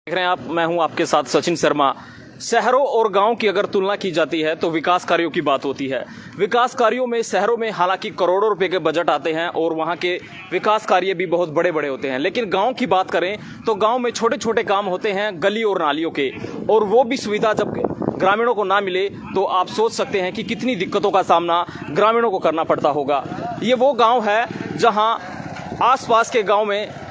देख रहे हैं आप, मैं हूं आपके साथ सचिन शर्मा। शहरों और गांव की अगर तुलना की जाती है तो विकास कार्यों की बात होती है। विकास कार्यों में शहरों में हालांकि करोड़ों रुपए के बजट आते हैं और वहां के विकास कार्य भी बहुत बड़े बड़े होते हैं, लेकिन गांव की बात करें तो गांव में छोटे छोटे काम होते हैं गली और नालियों के, और वो भी सुविधा जब ग्रामीणों को ना मिले तो आप सोच सकते हैं कि कितनी दिक्कतों का सामना ग्रामीणों को करना पड़ता होगा। ये वो गाँव है जहाँ आसपास के गाँव में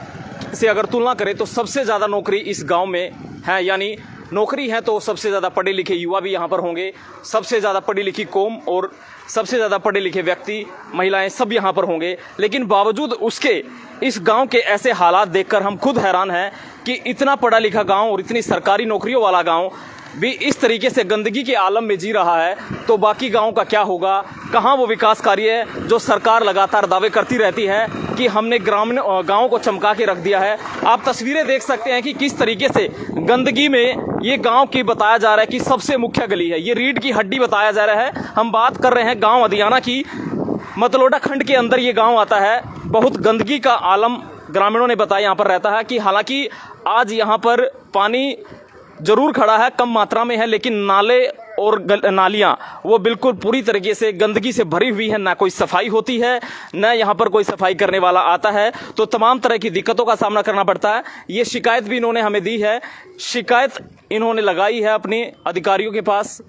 से अगर तुलना करें तो सबसे ज़्यादा नौकरी इस गांव में है, यानी नौकरी है तो सबसे ज़्यादा पढ़े लिखे युवा भी यहाँ पर होंगे, सबसे ज़्यादा पढ़ी लिखी कौम और सबसे ज़्यादा पढ़े लिखे व्यक्ति महिलाएं सब यहाँ पर होंगे। लेकिन बावजूद उसके इस गांव के ऐसे हालात देखकर हम खुद हैरान हैं कि इतना पढ़ा लिखा गांव और इतनी सरकारी नौकरियों वाला गांव भी इस तरीके से गंदगी के आलम में जी रहा है, तो बाकी गाँव का क्या होगा। कहाँ वो विकास कार्य है जो सरकार लगातार दावे करती रहती है कि हमने ग्रामीण गाँव को चमका के रख दिया है। आप तस्वीरें देख सकते हैं कि किस तरीके से गंदगी में ये गांव की बताया जा रहा है कि सबसे मुख्य गली है, ये रीढ़ की हड्डी बताया जा रहा है। हम बात कर रहे हैं गांव अधियाना की, मतलोडा खंड के अंदर ये गांव आता है। बहुत गंदगी का आलम ग्रामीणों ने बताया यहाँ पर रहता है कि हालांकि आज यहाँ पर पानी जरूर खड़ा है, कम मात्रा में है, लेकिन नाले और नालियां वो बिल्कुल पूरी तरीके से गंदगी से भरी हुई है। ना कोई सफाई होती है, ना यहाँ पर कोई सफाई करने वाला आता है, तो तमाम तरह की दिक्कतों का सामना करना पड़ता है। ये शिकायत भी इन्होंने हमें दी है, शिकायत इन्होंने लगाई है अपने अधिकारियों के पास,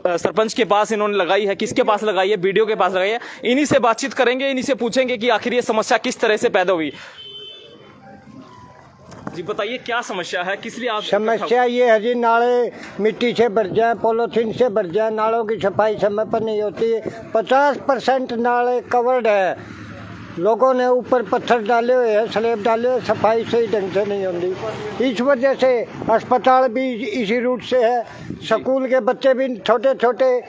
सरपंच के पास इन्होंने लगाई है। किसके पास लगाई है? बीडीओ के पास लगाई है। इन्हीं से बातचीत करेंगे, इन्हीं से पूछेंगे कि आखिर ये समस्या किस तरह से पैदा हुई। जी बताइए, क्या समस्या है, किस लिए आप? समस्या ये है जी, नाले मिट्टी से भर जाए, पॉलीथीन से भर जाए, नालों की सफाई समय पर नहीं होती है। 50% नाले कवर्ड है, लोगों ने ऊपर पत्थर डाले हुए हैं, स्लैब डाले हुए, सफाई सही ढंग से नहीं होती। इस वजह से अस्पताल भी इसी रूट से है, स्कूल के बच्चे भी छोटे छोटे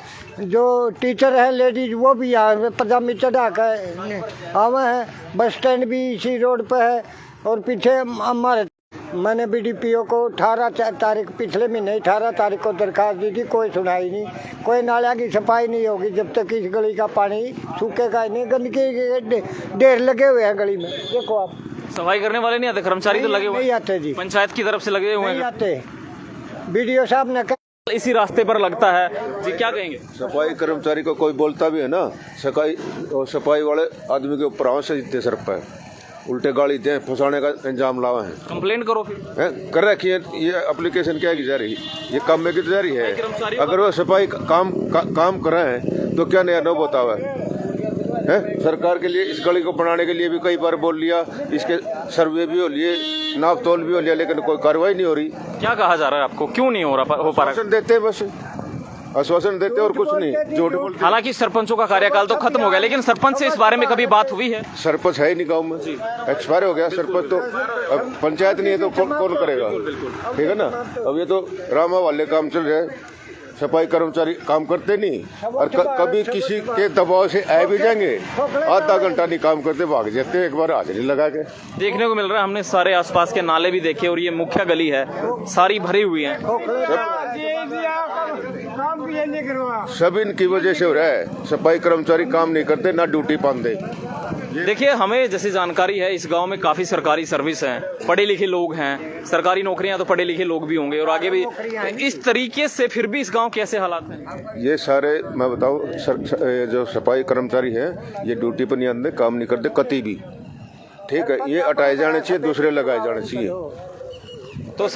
जो टीचर हैं लेडीज वो भी यहाँ पजामी चढ़ा कर आवे हैं। बस स्टैंड भी इसी रोड पर है। और पीछे हमारे मैंने बीडीपीओ को 18 तारीख पिछले महीने 18 तारीख को दरखास्त दी थी, कोई सुनाई नहीं। कोई नाला की सफाई नहीं होगी जब तक इस गली का पानी सूखेगा ही नहीं। गंदगी के ढेर लगे हुए हैं गली में, देखो आप। सफाई करने वाले नहीं आते, कर्मचारी तो लगे हुए नहीं आते जी, पंचायत की तरफ से लगे हुए नहीं आते। बीडीओ साहब ने इसी रास्ते पर लगता है जी, क्या कहेंगे? सफाई कर्मचारी को कोई बोलता भी है ना, सफाई वाले आदमी के ऊपर आवाज से जितने सर पे उल्टे गाड़ी दे फंसाने का इंजाम लावा है। कंप्लेंट करो फिर। कर रखी है, ये एप्लीकेशन क्या की जा रही है, ये काम में की जा रही है। अगर वो सफाई काम कर रहे हैं तो क्या नया नो बतावा है। सरकार के लिए इस गली को बनाने के लिए भी कई बार बोल लिया, इसके सर्वे भी हो लिए, नाप तोल भी हो लिया, लेकिन कोई कार्रवाई नहीं हो रही। क्या कहा जा रहा है आपको, क्यों नहीं हो पा रहा? देते हैं, बस आश्वासन देते और कुछ नहीं, झूठ बोलते। हालांकि सरपंचों का कार्यकाल तो खत्म हो गया, लेकिन सरपंच से इस बारे में कभी बात हुई है? सरपंच है ही नहीं गाँव में, एक्सपायर हो गया सरपंच। तो अब पंचायत नहीं है तो कौन करेगा, ठीक है ना। अब ये तो रामा वाले काम चल रहे हैं, सफाई कर्मचारी काम करते नहीं, और कभी किसी के दबाव से आए भी जाएंगे, आधा घंटा नहीं काम करते, भाग जाते एक बार हाजिरी लगा के। देखने को मिल रहा है, हमने सारे आसपास के नाले भी देखे और ये मुख्य गली है, सारी भरी हुई है। सब इनकी वजह से हो रहा है, सफाई कर्मचारी काम नहीं करते, ना ड्यूटी पाते। देखिए, हमें जैसी जानकारी है इस गांव में काफी सरकारी सर्विस हैं, पढ़े लिखे लोग हैं, सरकारी नौकरियां तो पढ़े लिखे लोग भी होंगे और आगे भी। इस तरीके से फिर भी इस गांव कैसे हालात हैं? ये सारे मैं बताऊं, जो सफाई कर्मचारी हैं ये ड्यूटी पर नहीं आते, काम नहीं करते कति भी, ठीक है। ये हटाए जाने चाहिए, दूसरे लगाए जाने चाहिए तो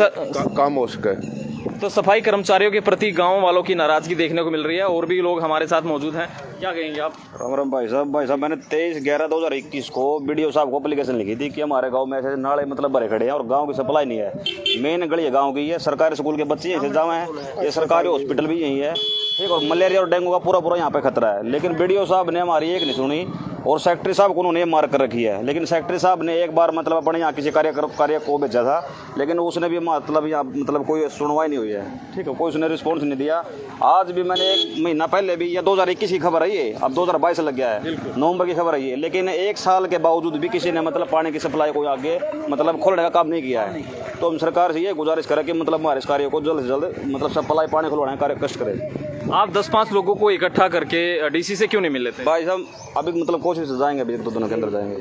काम हो सके। तो सफाई कर्मचारियों के प्रति गांव वालों की नाराजगी देखने को मिल रही है, और भी लोग हमारे साथ मौजूद हैं। क्या कहेंगे आप? राम राम भाई साहब, मैंने 23/11/2021 को बीडीओ साहब को एप्लीकेशन लिखी थी कि हमारे गांव में ऐसे नाले मतलब भरे खड़े हैं और गांव की सप्लाई नहीं है। मेन गली गांव की है, सरकारी स्कूल के बच्चे यहीं से जावे हैं, ये सरकारी हॉस्पिटल भी यहीं है, ठीक। और मलेरिया और डेंगू का पूरा यहाँ पे खतरा है। लेकिन बीडीओ साहब ने हमारी एक नहीं सुनी और सेक्रेटरी साहब को उन्होंने मार्क कर रखी है। लेकिन सेक्रेटरी साहब ने एक बार मतलब अपने यहाँ किसी कार्य को भेजा था, लेकिन उसने भी मतलब यहाँ मतलब कोई सुनवाई नहीं हुई है, ठीक है। कोई उसने रिस्पॉन्स नहीं दिया। आज भी मैंने 1 महीना पहले भी, या 2021 की खबर है ये, अब 2022 लग गया है, नवंबर की खबर है ये, लेकिन 1 साल के बावजूद भी किसी ने मतलब पानी की सप्लाई को आगे मतलब खोलने का काम नहीं किया है। तो हम सरकार से ये गुजारिश करें कि मतलब हमारे इस कार्य को जल्द से जल्द मतलब सप्लाई पानी खुलवाने का कार्य कष्ट करें। आप 10-5 लोगों को इकट्ठा करके डीसी से क्यों नहीं मिल लेते? भाई साहब अभी मतलब कोशिश से जाएंगे, अभी 1-2 दिनों के अंदर जाएंगे।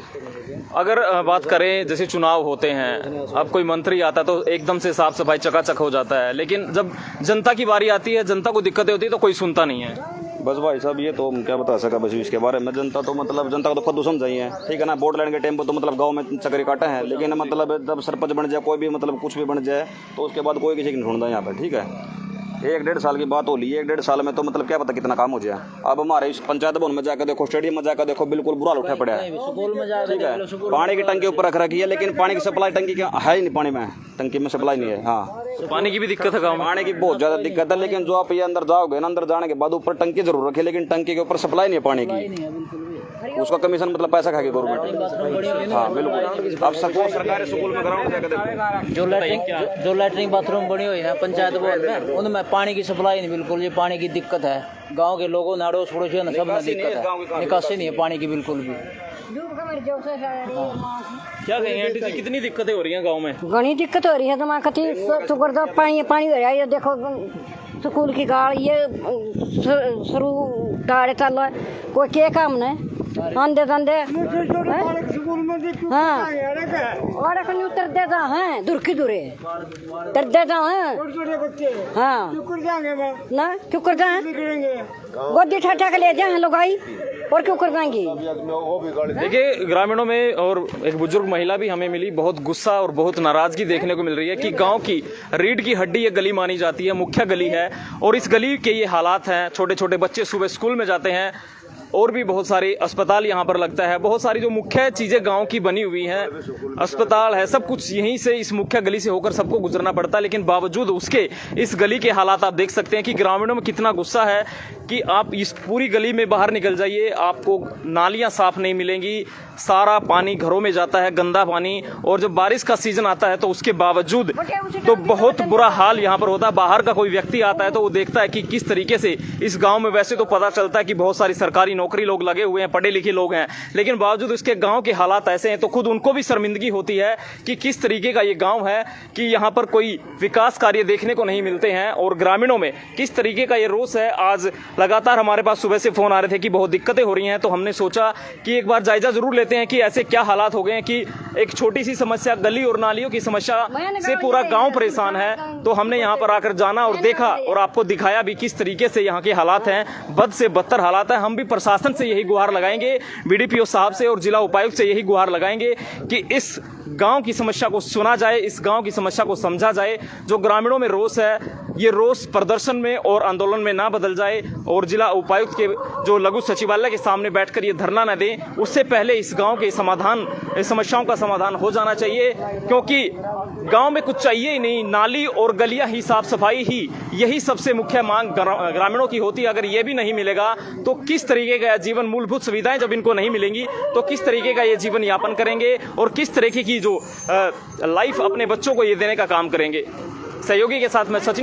अगर बात करें जैसे चुनाव होते हैं, अब कोई मंत्री आता है तो एकदम से साफ सफाई चकाचक हो जाता है, लेकिन जब जनता की बारी आती है, जनता को दिक्कतें होती है तो कोई सुनता नहीं है। बस भाई साहब ये तो हम क्या बता सका बस इसके बारे में। जनता तो मतलब जनता को तो खुद समझाई है, ठीक है ना। वोट लेने के टाइम पर तो मतलब गांव में चक्कर काटे हैं, लेकिन मतलब जब सरपंच बन जाए कोई भी मतलब कुछ भी बन जाए तो उसके बाद कोई किसी की नहीं ढूंढता यहाँ पर, ठीक है। 1-1.5 साल की बात हो ली है, 1-1.5 साल में तो मतलब क्या पता कितना काम हो जाए। अब हमारे इस पंचायत भवन में जाकर देखो, स्टेडियम में जाकर देखो, बिल्कुल बुरा उठा पड़ा है, ठीक है। पानी की टंकी ऊपर रख रखी है, लेकिन पानी की सप्लाई टंकी क्या है ही नहीं, पानी में टंकी में सप्लाई नहीं है। हाँ तो पानी की भी दिक्कत है गाँव में? पानी की बहुत ज्यादा दिक्कत है, लेकिन जो आप ये अंदर जाओगे ना, अंदर जाने के बाद ऊपर टंकी जरूर रखी है, लेकिन टंकी के ऊपर सप्लाई नहीं है पानी की। उसका कमीशन मतलब पैसा खाएगी गवर्नमेंट। हाँ बिल्कुल। अब सरकारी स्कूल में ग्राउंड जाकर देखो, जो लैट्रिन बाथरूम बनी हुई है पंचायत भवन में, उनमें पानी की सप्लाई नहीं, बिल्कुल ये पानी की दिक्कत है। गांव के लोगों ने अड़ोस पड़ोसियों ने सब में दिक्कत है, निकासी नहीं है पानी की बिल्कुल भी। क्या कहेंगे आंटी जी, कितनी दिक्कतें हो रही हैं गाँव में? घनी दिक्कत हो रही है। तो कति शुक्र तो पानी पानी हो रहा है। ये देखो स्कूल की गाड़ ये शुरू गाड़े चल रहा है, कोई के काम नहीं आंधे धंधे। हाँ और उतर देता है दूर की दूरे तर देता है। हाँ ना क्यों कर जाए, गोदी ठा के ले जाए लोग आई, और क्यों कर जाएंगी। देखिए ग्रामीणों में और एक बुजुर्ग महिला भी हमें मिली, बहुत गुस्सा और बहुत नाराजगी देखने को मिल रही है कि गांव की रीढ़ की हड्डी ये गली मानी जाती है, मुख्य गली है, और इस गली के ये हालात हैं। छोटे छोटे बच्चे सुबह स्कूल में जाते हैं, और भी बहुत सारे अस्पताल यहाँ पर लगता है, बहुत सारी जो मुख्य चीजें गांव की बनी हुई हैं, अस्पताल है, सब कुछ यहीं से इस मुख्य गली से होकर सबको गुजरना पड़ता है। लेकिन बावजूद उसके इस गली के हालात आप देख सकते हैं कि ग्रामीणों में कितना गुस्सा है कि आप इस पूरी गली में बाहर निकल जाइए, आपको नालियां साफ नहीं मिलेंगी, सारा पानी घरों में जाता है, गंदा पानी। और जब बारिश का सीजन आता है तो उसके बावजूद तो बहुत बुरा हाल यहाँ पर होता है। बाहर का कोई व्यक्ति आता है तो वो देखता है कि किस तरीके से इस गांव में, वैसे तो पता चलता है कि बहुत सारी सरकारी नौकरी लोग लगे हुए हैं, पढ़े लिखे लोग हैं, लेकिन बावजूद इसके गांव के हालात ऐसे हैं तो खुद उनको भी शर्मिंदगी होती है कि किस तरीके का ये गांव है कि यहाँ पर कोई विकास कार्य देखने को नहीं मिलते हैं। और ग्रामीणों में किस तरीके का ये रोष है। आज लगातार हमारे पास सुबह से फोन आ रहे थे कि बहुत दिक्कतें हो रही हैं, तो हमने सोचा कि एक बार जायजा जरूर लेते हैं कि ऐसे क्या हालात हो गए हैं कि एक छोटी सी समस्या, गली और नालियों की समस्या से पूरा गांव परेशान है। तो हमने यहाँ पर आकर जाना और देखा और आपको दिखाया भी किस तरीके से यहाँ के हालात हैं, बद से बदतर हालात हैं। हम भी प्रशासन से यही गुहार लगाएंगे, बीडीपीओ साहब से और जिला उपायुक्त से यही गुहार लगाएंगे कि इस गांव की समस्या को सुना जाए, इस गांव की समस्या को समझा जाए। जो ग्रामीणों में रोष है, ये रोष प्रदर्शन में और आंदोलन में ना बदल जाए, और जिला उपायुक्त के जो लघु सचिवालय के सामने बैठकर ये धरना न दें, उससे पहले इस गांव के समस्याओं का समाधान हो जाना चाहिए। क्योंकि गांव में कुछ चाहिए ही नहीं, नाली और गलियां ही, साफ सफाई ही, यही सबसे मुख्य मांग ग्रामीणों की होती है। अगर ये भी नहीं मिलेगा तो किस तरीके का जीवन, मूलभूत सुविधाएं जब इनको नहीं मिलेंगी तो किस तरीके का ये जीवन यापन करेंगे और किस तरीके की जो लाइफ अपने बच्चों को ये देने का काम करेंगे। सहयोगी के साथ मैं सचिन।